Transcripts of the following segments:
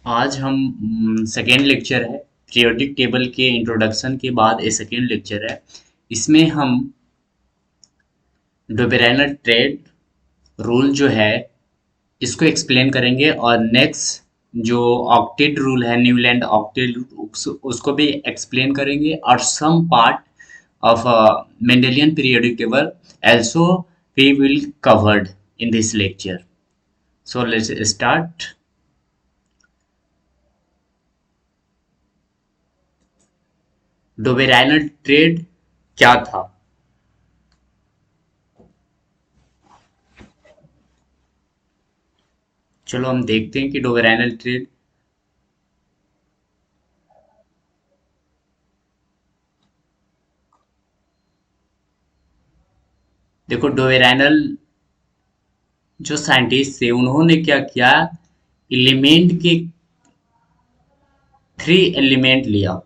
आज हम second lecture है। पीरियोडिक टेबल के इंट्रोडक्शन के बाद ये सेकेंड लेक्चर है। इसमें हम डोबेरेनर ट्रेड रूल जो है इसको एक्सप्लेन करेंगे और नेक्स्ट जो ऑक्टेट रूल है, न्यूलैंड ऑक्टेट, उसको भी एक्सप्लेन करेंगे और some part of Mendelian periodic table also we will covered in this lecture. So let's start. Dobereiner triad क्या था? चलो हम देखते हैं कि डोबेराइनल ट्रेड देखो, डोबेराइनल जो साइंटिस्ट थे उन्होंने क्या किया, एलिमेंट के थ्री एलिमेंट लिया।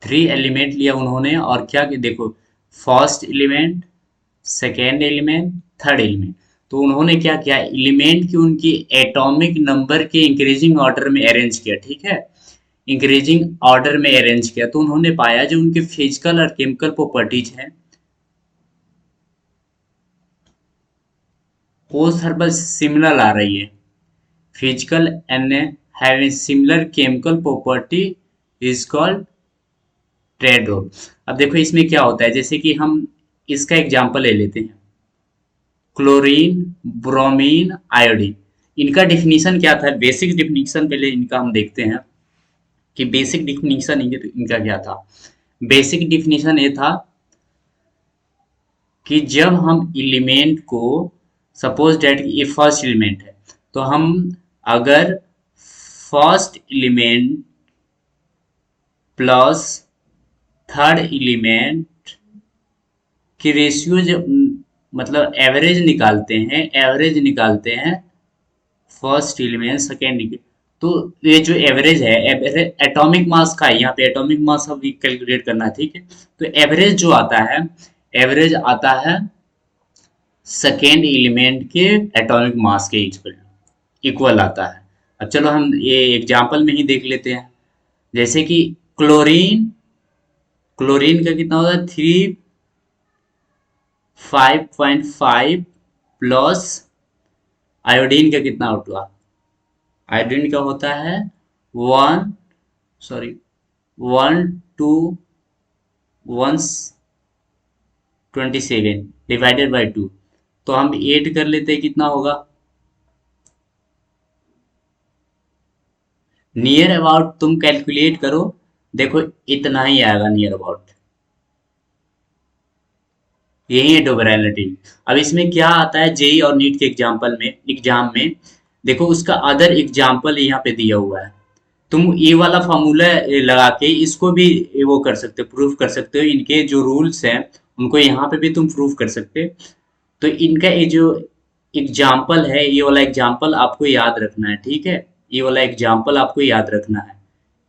थ्री एलिमेंट लिया उन्होंने और क्या कि देखो, first element, second element, third element. तो उन्होंने क्या किया, एलिमेंट की उनकी एटॉमिक नंबर के इंक्रीजिंग ऑर्डर में अरेंज किया। ठीक है, इंक्रीजिंग ऑर्डर में अरेंज किया तो उन्होंने पाया जो उनके फिजिकल और केमिकल प्रॉपर्टीज हैं वो सर्वल सिमिलर आ रही है। Physical and having similar chemical property is called triad rule. अब देखो इसमें क्या होता है, जैसे कि हम इसका एग्जांपल ले लेते हैं, क्लोरीन, ब्रोमीन, आयोडीन। इनका डिफिनीशन क्या था? बेसिक डिफिनीशन पहले इनका हम देखते हैं कि बेसिक डिफिनीशन इनका क्या था। बेसिक डिफिनीशन ये था कि जब हम एलिमेंट को, सपोज डेट ये फर्स्ट एलिमेंट है, तो हम अगर first element plus third element की रेशियो जब मतलब एवरेज निकालते हैं फर्स्ट एलिमेंट सेकेंड एलिमेंट, तो ये जो एवरेज है, एवरेज एटॉमिक मास का है, यहाँ पे एटॉमिक मास अभी कैलकुलेट करना है। ठीक है, तो एवरेज जो आता है, एवरेज आता है सेकेंड एलिमेंट के एटॉमिक मास के इक्वल आता है। अब चलो हम ये एग्जांपल में ही देख लेते हैं, जैसे कि क्लोरीन, क्लोरीन का कितना होता है, 5.5 प्लस आयोडीन का कितना होगा, आयोडीन का होता है one, sorry, 1 to 127 divided by 2। तो हम एड कर लेते हैं, कितना होगा, नियर अबाउट तुम कैलकुलेट करो, देखो इतना ही आएगा नियर अबाउट। यही है डोबेराइलिटी। अब इसमें क्या आता है, जेई और नीट के एग्जाम में देखो उसका अदर एग्जाम्पल यहाँ पे दिया हुआ है। तुम ये वाला फॉर्मूला लगा के इसको भी वो कर सकते हो, प्रूफ कर सकते हो। इनके जो रूल्स हैं उनको यहाँ पे भी तुम प्रूफ कर सकते हो। तो इनका ये जो एग्जाम्पल है, ये वाला एग्जाम्पल आपको याद रखना है। ठीक है, ये वाला एग्जाम्पल आपको याद रखना है।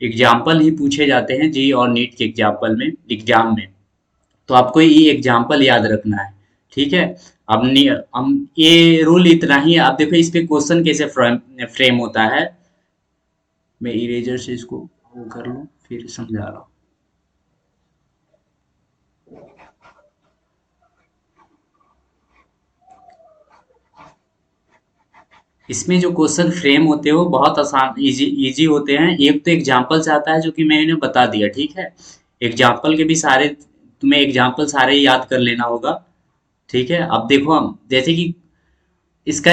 एग्जाम्पल ही पूछे जाते हैं जी और नीट के एग्जाम में, तो आपको ये एग्जाम्पल याद रखना है। ठीक है, अब हम ये रूल इतना ही है। आप देखो इस पे क्वेश्चन कैसे फ्रेम होता है। मैं इरेजर से इसको वो कर लूँ, फिर समझा रहा हूँ। इसमें जो क्वेश्चन फ्रेम होते हैं वो बहुत आसान, इजी इजी होते हैं। एक तो एग्जाम्पल से आता है जो कि मैंने बता दिया। ठीक है, एग्जाम्पल के भी सारे, तुम्हें एग्जाम्पल सारे याद कर लेना होगा। ठीक है, अब देखो हम जैसे कि इसका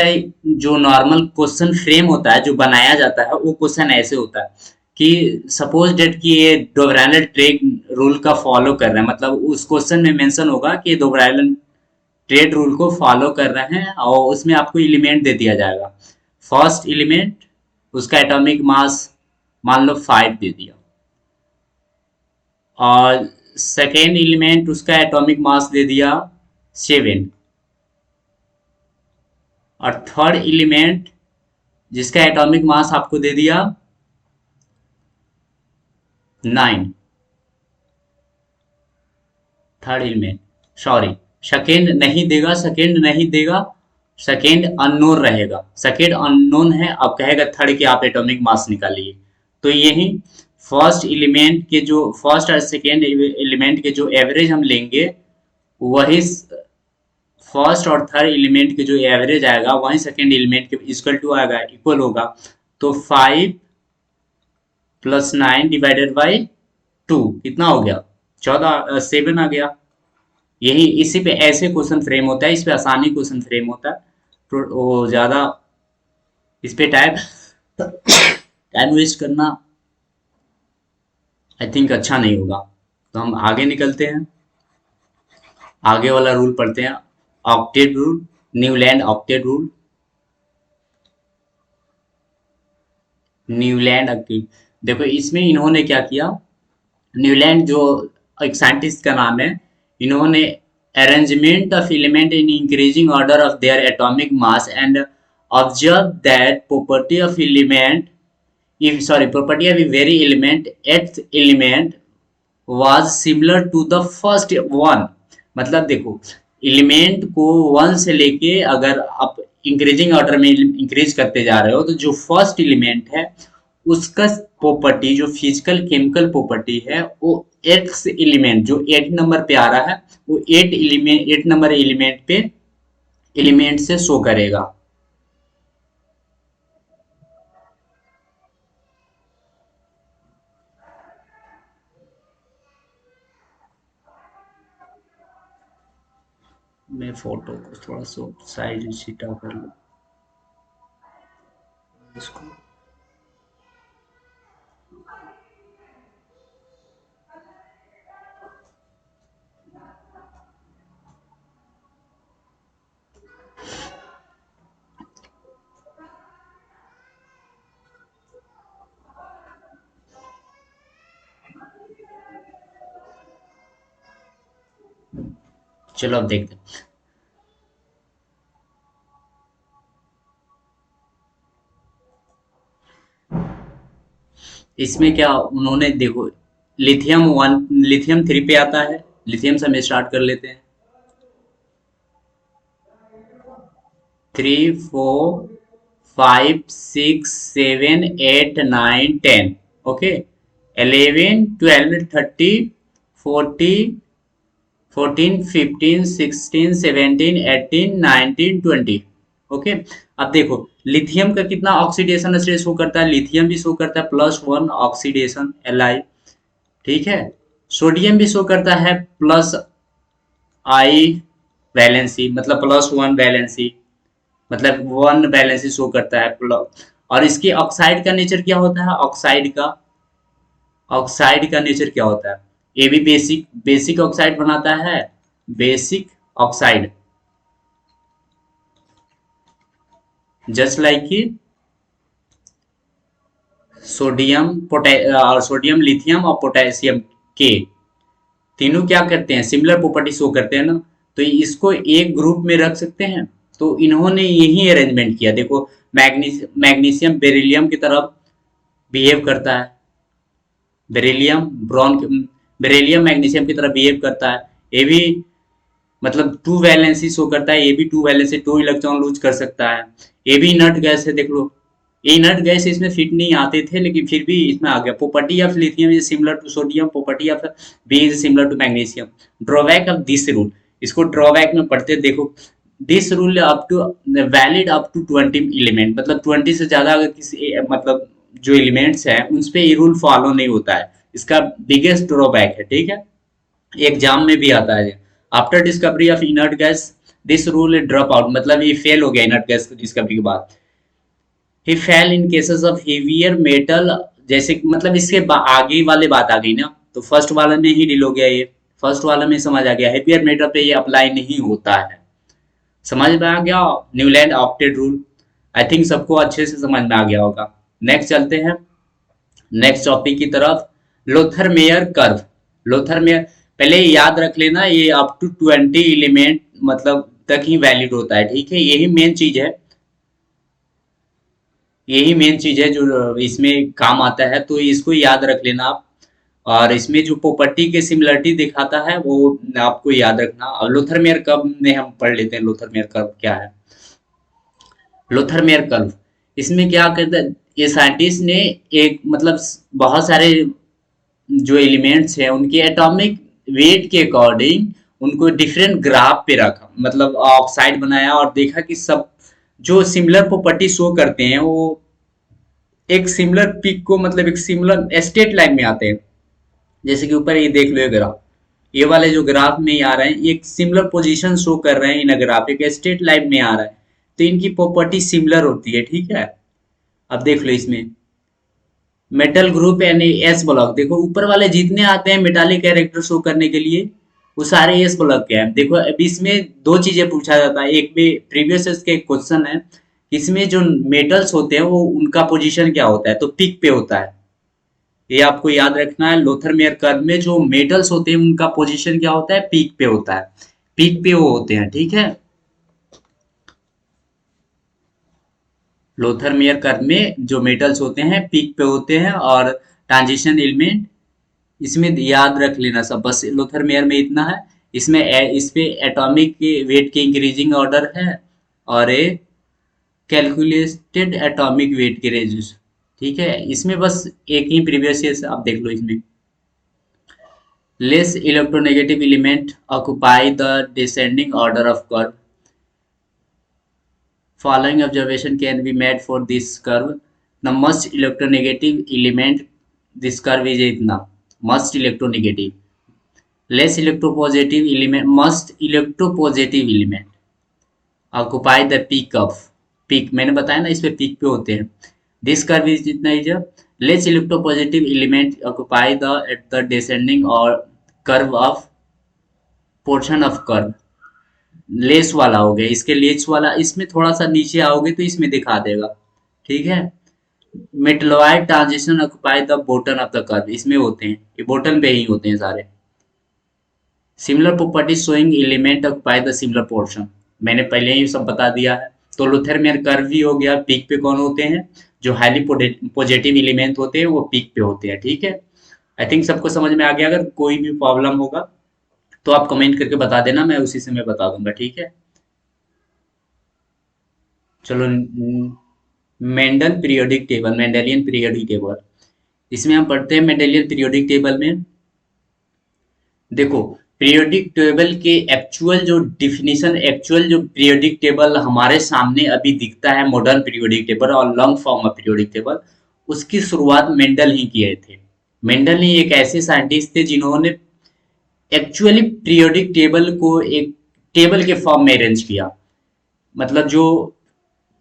जो नॉर्मल क्वेश्चन फ्रेम होता है, जो बनाया जाता है, वो क्वेश्चन ऐसे होता है कि सपोज डेट कि ये डोबराइनल ट्रेड रूल का फॉलो कर रहे हैं, मतलब उस क्वेश्चन में मेंशन होगा कि डोबराइनल ट्रेड रूल को फॉलो कर रहे हैं और उसमें आपको एलिमेंट दे दिया जाएगा। फर्स्ट एलिमेंट, उसका एटॉमिक मास मान लो 5 दे दिया, और सेकेंड एलिमेंट उसका एटॉमिक मास दे दिया 7, और थर्ड एलिमेंट जिसका एटॉमिक मास आपको दे दिया 9। थर्ड एलिमेंट, सॉरी, सेकेंड नहीं देगा, सेकेंड नहीं देगा, सेकेंड अननोन रहेगा, सेकेंड अननोन है, अब कहेगा थर्ड के आप एटॉमिक मास निकालिए। तो यही फर्स्ट एलिमेंट के जो फर्स्ट और सेकेंड एलिमेंट के जो एवरेज हम लेंगे, वही फर्स्ट और थर्ड एलिमेंट के जो एवरेज आएगा वही सेकेंड एलिमेंट के इक्वल टू आएगा, इक्वल होगा। तो 5 + 9 डिवाइडेड बाई 2 कितना हो गया, 14, 7 आ गया। यही इसी पे ऐसे क्वेश्चन फ्रेम होता है, इस पे आसानी क्वेश्चन फ्रेम होता है। तो वो ज्यादा इस पे टाइम टाइम वेस्ट करना आई थिंक अच्छा नहीं होगा। तो हम आगे निकलते हैं, आगे वाला रूल पढ़ते हैं, octet rule, Newland octet rule. Newland octet, देखो इसमें इन्होंने क्या किया, न्यूलैंड जो एक साइंटिस्ट का नाम है, इन्होंने arrangement of element in increasing order of their atomic mass and observe that property of element, if sorry property of a very element, its element was similar to the first one। मतलब देखो element को one से लेके अगर आप increasing order में increase करते जा रहे हो, तो जो फर्स्ट एलिमेंट है उसका प्रॉपर्टी, जो फिजिकल केमिकल प्रॉपर्टी है, वो एक्स एलिमेंट जो 8 नंबर पे आ रहा है, वो 8 नंबर एलिमेंट पे एलिमेंट से शो करेगा। मैं फोटो को थोड़ा सा साइज छिटा कर लूँ इसको। चलो अब देखते हैं इसमें क्या उन्होंने, देखो लिथियम 3 पे आता है, लिथियम से हम स्टार्ट कर लेते हैं। 3 4 5 6 7 8 9 10, ओके। 11 12 13 14 14 15 16 17 18 19 20, ओके। अब देखो लिथियम का कितना ऑक्सीडेशन स्टेट शो करता है, लिथियम भी शो करता है +1 ऑक्सीडेशन Li, ठीक है। सोडियम भी शो करता है +I वैलेंसी, मतलब +1 वैलेंसी, मतलब 1 वैलेंसी शो करता है प्लस। और इसके ऑक्साइड का नेचर क्या होता है, ऑक्साइड का नेचर क्या होता है, ये भी बेसिक बेसिक ऑक्साइड बनाता है, बेसिक ऑक्साइड, जस्ट लाइक कि सोडियम लिथियम और पोटेशियम के तीनों क्या करते हैं, सिमिलर प्रॉपर्टी शो करते हैं ना, तो इसको एक ग्रुप में रख सकते हैं। तो इन्होंने यही अरेंजमेंट किया, देखो मैग्नीशियम बेरिलियम की तरफ बिहेव करता है, बेरिलियम मैग्नीशियम की तरह बिहेव करता है, ये भी मतलब 2 वैलेंसी शो करता है, ये भी 2 वैलेंसी 2 इलेक्ट्रॉन लूज कर सकता है। ये भी इनर्ट गैस है, देख लो ये इनर्ट गैस इसमें फिट नहीं आते थे, लेकिन फिर भी इसमें आ गया। Property of lithium is similar to sodium, property of B is similar to magnesium. Drawback of this rule, इसको ड्रॉबैक में पढ़ते देखो, this rule up to valid up to 20 element, मतलब 20 से ज्यादा अगर किसी मतलब जो एलिमेंट्स हैं उन पे ये रूल फॉलो नहीं होता है, इसका बिगेस्ट ड्रॉबैक है, ठीक है। एग्जाम में भी आता है, after discovery of inert gas this rule drop out, मतलब ये फेल हो गया इनर्ट गैस डिस्कवरी के बाद। He fail in cases of heavier metal, जैसे मतलब इसके आगे वाले बात आ गई ना, तो फर्स्ट वाला में ही डील हो गया, ये फर्स्ट वाला में समझ आ गया, हेवियर मेटल पे ये अप्लाई नहीं होता है, समझ में आ गया Newland octet rule. I think सबको अच्छे से समझ में आ गया होगा। नेक्स्ट चलते हैं नेक्स्ट टॉपिक की तरफ, Lothar Meyer curve. Lothar Meyer पहले याद रख लेना, ये अप टू 20 एलिमेंट मतलब तक ही वैलिड होता है, ठीक है। यही मेन चीज है जो इसमें काम आता है, तो इसको याद रख लेना आप। और इसमें जो प्रॉपर्टी के सिमिलरिटी दिखाता है वो आपको याद रखना। और लोथर मेयर कर्व में हम पढ़ लेते हैं लोथर मेयर कर्व क्या है। लोथरमेयर कर्व। इसमें क्या करता है, ये साइंटिस्ट ने एक मतलब बहुत सारे जो एलिमेंट्स हैं उनके एटॉमिक वेट के अकॉर्डिंग उनको डिफरेंट ग्राफ पे रखा, मतलब ऑक्साइड बनाया और देखा कि सब जो सिमिलर प्रॉपर्टी शो करते हैं वो एक सिमिलर पिक को, मतलब एक सिमिलर स्टेट लाइन में आते हैं। जैसे कि ऊपर ये देख लो, ये ग्राफ, ये वाले जो ग्राफ में आ रहे हैं एक सिमिलर पोजीशन शो कर रहे हैं इन ग्राफ, एक स्ट्रेट लाइन में आ रहा है, तो इनकी प्रॉपर्टी सिमिलर होती है, ठीक है। अब देख लो इसमें मेटल ग्रुप यानी एस ब्लॉक, देखो ऊपर वाले जितने आते हैं मेटालिक कैरेक्टर शो करने के लिए वो सारे एस ब्लॉक के हैं। देखो अब इसमें दो चीजें पूछा जाता है, एक में प्रीवियस इसके क्वेश्चन है, इसमें जो मेटल्स होते हैं वो उनका पोजीशन क्या होता है, तो पिक पे होता है। ये आपको याद रखना है, लोथरमेयर कर्व में जो मेटल्स होते हैं उनका पोजीशन क्या होता है, पीक पे होता है, पीक पे वो होते हैं, ठीक है। लोथरमेयर कर्व में जो मेटल्स होते हैं पीक पे होते हैं, और ट्रांजिशन एलिमेंट इसमें याद रख लेना सब, बस लोथरमेयर में इतना है। इसमें इस पे एटॉमिक वेट के इंक्रीजिंग ऑर्डर है, और ए कैलकुलेटेड एटॉमिक वेट के रेजिस, ठीक है। इसमें बस एक ही प्रीवियस आप देख लो, इसमें less electronegative element occupy the descending order of curve. Following observation can be made for this curve. The most electronegative element, this curve is itna, most electronegative. Less electropositive element, most electropositive element occupy the peak of, peak मैंने बताया ना, इस पे peak पे होते हैं। This curve is जितना is less electropositive element occupy the at the descending or curve of portion of curve। Less वाला हो गया, इसके लेस वाला इसमें थोड़ा सा नीचे आओगे तो इसमें दिखा देगा, ठीक है। Metalloid transition occupy the bottom of the curve, इसमें होते हैं, ये बॉटम पे ही होते हैं सारे। Similar property showing element occupy the similar portion, मैंने पहले ही सब बता दिया है। तो लुथरमेयर कर्व भी हो गया, पीक पे कौन होते हैं, जो हाईली पॉजिटिव एलिमेंट होते हैं वो पीक पे होते हैं, ठीक है। आई थिंक सबको समझ में आ गया। अगर कोई भी प्रॉब्लम होगा तो आप कमेंट करके बता देना, मैं उसी से मैं बता दूंगा, ठीक है। चलो, Mendel periodic table, Mendelian periodic table, इसमें हम पढ़ते हैं मेंडेलियन पीरियोडिक टेबल में। देखो पीरियोडिक टेबल के एक्चुअल जो डिफिनीशन, एक्चुअल जो पीरियोडिक टेबल हमारे सामने अभी दिखता है, मॉडर्न पीरियोडिक टेबल और long form of periodic table, उसकी शुरुआत मेंडल ही किए थे। मेंडल ही एक ऐसे साइंटिस्ट थे जिन्होंने एक्चुअली पीरियोडिक टेबल को एक टेबल के फॉर्म में अरेंज किया। मतलब जो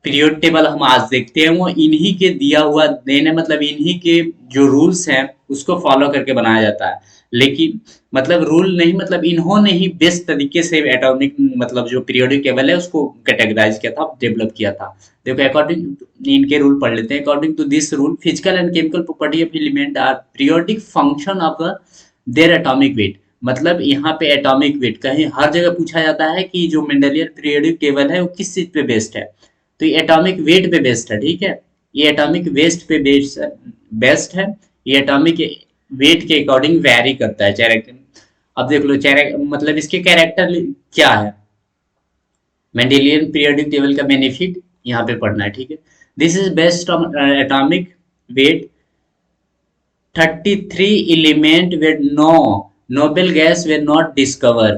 पीरियड टेबल हम आज देखते हैं वो इन्हीं के दिया हुआ देने, मतलब इन्हीं के जो रूल्स हैं उसको फॉलो करके बनाया जाता है। लेकिन मतलब रूल नहीं, मतलब इन्होंने ही बेस्ट तरीके से एटॉमिक मतलब जो पीरियोडिक टेबल है उसको कैटेगराइज किया था, डेवलप किया था। देखो अकॉर्डिंग इनके रूल पढ़ लेते हैं। According to this rule physical and chemical property of element are periodic function of their atomic weight. मतलब यहाँ पे एटॉमिक वेट कहीं हर जगह पूछा जाता है कि जो मेंडेलियन पीरियोडिक टेबल है वो किस चीज पे बेस्ड है, तो ये एटॉमिक वेट पे बेस्ड है, ठीक है। ये एटॉमिक वेस्ट पे बेस्ड है। ये एटॉमिक वेट के अकॉर्डिंग वैरी करता है चाहे। अब देख लो चाहे मतलब इसके कैरेक्टर क्या है, मेंडेलियन पीरियोडिक टेबल का बेनिफिट यहाँ पे पढ़ना है, ठीक है। This is based on atomic weight 33 element weight no noble gas were not discover.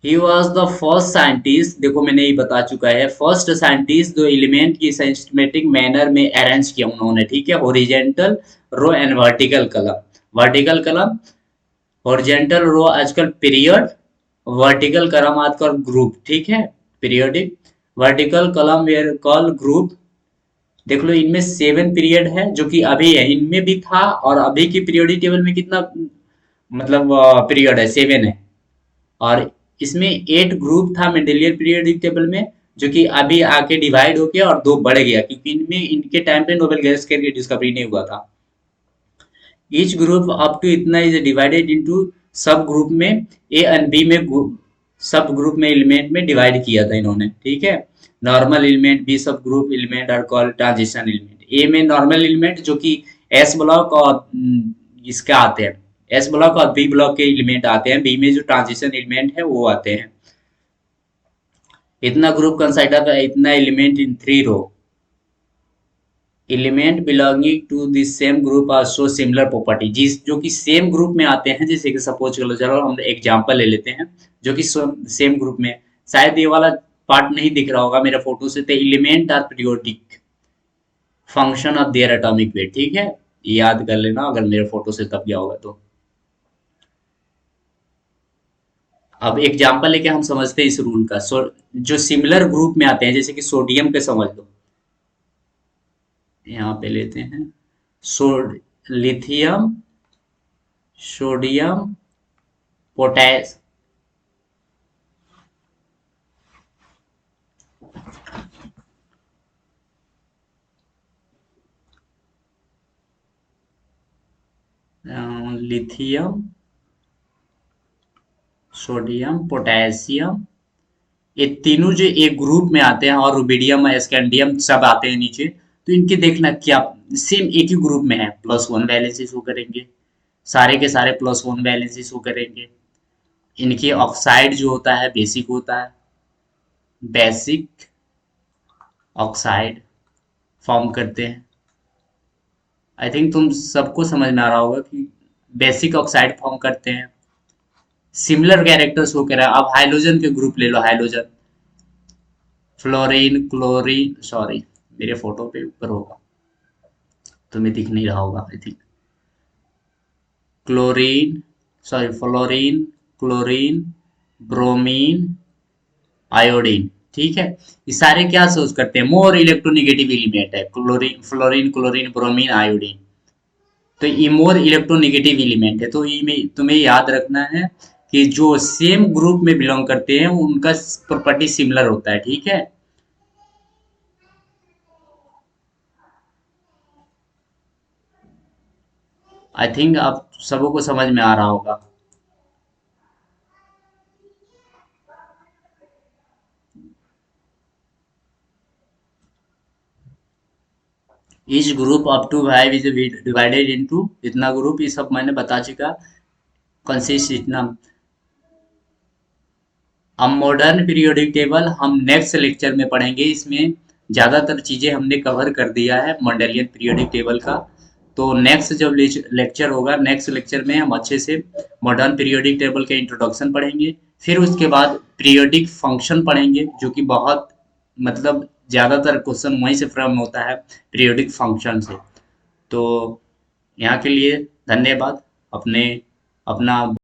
He was the first scientist, देखो मैंने ये बता चुका है, फर्स्ट साइंटिस्ट जो एलिमेंट की सिस्टमेटिक मैनर में अरेंज किया उन्होंने, ठीक है। Horizontal row and vertical column, vertical column horizontal row आजकल पीरियड, वर्टिकल कलम आजकल ग्रुप, ठीक है। पीरियोडिक वर्टिकल कलम वेयर कॉल ग्रुप। देख लो इनमें 7 पीरियड है जो कि अभी है, इनमें भी था, और अभी की पीरियोडिक टेबल में कितना मतलब पीरियड है, 7 है। और इसमें 8 ग्रुप था मेंडेलियन पीरियोडिक टेबल में, जो कि अभी आके डिवाइड हो गया और 2 बढ़ गया, क्योंकि इनमें इनके टाइम पे नोबेल गैस के डिस्कवरी नहीं हुआ था। ईच ग्रुप अप टू इतना इज डिवाइडेड इनटू सब ग्रुप में, ए एंड बी में सब ग्रुप में एलिमेंट में डिवाइड किया था इन्होंने, ठीक है। Normal element, B sub group element are called transition element. A में नॉर्मल एलिमेंट जो कि एस ब्लॉक और इसका आते हैं, एस ब्लॉक और बी ब्लॉक के एलिमेंट आते हैं, बी में जो ट्रांजिशन एलिमेंट है वो आते हैं। इतना ग्रुप कंसाइडर इतना element in 3 row element belonging to the same group are show similar property जिस जो कि सेम ग्रुप में आते हैं, जैसे कि सपोज करो, चलो हम एग्जांपल ले लेते हैं जो कि सेम ग्रुप में, शायद ये वाला पार्ट नहीं दिख रहा होगा मेरा फोटो से, तो element are periodic function of their atomic weight, ठीक है, ये याद कर लेना अगर मेरे फोटो से तब गया होगा तो। अब एग्जांपल लेके हम समझते हैं इस रूल का। जो सिमिलर ग्रुप में आते हैं, जैसे कि सोडियम के समझ लो, यहाँ पे लेते हैं so lithium, sodium, potash lithium, sodium, potassium, ये तीनों जो एक ग्रुप में आते हैं, और रुबिडियम स्कैंडियम सब आते हैं नीचे, तो इनके देखना क्या सेम एक ही ग्रुप में है, +1 वैलेंसी शो करेंगे, सारे के सारे +1 वैलेंसी शो करेंगे। इनके ऑक्साइड जो होता है बेसिक होता है, बेसिक ऑक्साइड फॉर्म करते हैं। आई थिंक तुम सबको समझ में आ रहा होगा कि बेसिक ऑक्साइड फॉर्म करते हैं, सिमिलर कैरेक्टर्स हो कह रहा है। अब हाइड्रोजन के ग्रुप ले लो, हाइड्रोजन, फ्लोरीन, क्लोरीन, सॉरी मेरे फोटो पे ऊपर होगा, तुम्हें दिख नहीं रहा होगा I think, chlorine, sorry fluorine, chlorine, bromine, iodine, ठीक है। ये सारे क्या सोच करते हैं, मोर इलेक्ट्रोनेगेटिव एलिमेंट है, chlorine, fluorine, chlorine, bromine, iodine, तो ये मोर इलेक्ट्रोनेगेटिव एलिमेंट है। तो ये तुम्हें याद रखना है कि जो सेम ग्रुप में बिलोंग करते हैं उनका प्रॉपर्टी सिमिलर होता है, ठीक है। आई थिंक आप सबों को समझ में आ रहा होगा। Each group up to 5 is divided into इतना ग्रुप, ये सब मैंने बता चुका, कंसिस्ट इतना। अब मॉडर्न पीरियोडिक टेबल हम नेक्स्ट लेक्चर में पढ़ेंगे, इसमें ज़्यादातर चीज़ें हमने कवर कर दिया है मॉडलियन पीरियोडिक टेबल का। तो नेक्स्ट जब लेक्चर होगा, नेक्स्ट लेक्चर में हम अच्छे से मॉडर्न पीरियोडिक टेबल के इंट्रोडक्शन पढ़ेंगे, फिर उसके बाद पीरियोडिक फंक्शन पढ़ेंगे, जो कि बहुत मतलब ज़्यादातर क्वेश्चन वहीं से फ्रॉम होता है, पीरियोडिक फंक्शन से। तो यहाँ के लिए धन्यवाद। अपने अपना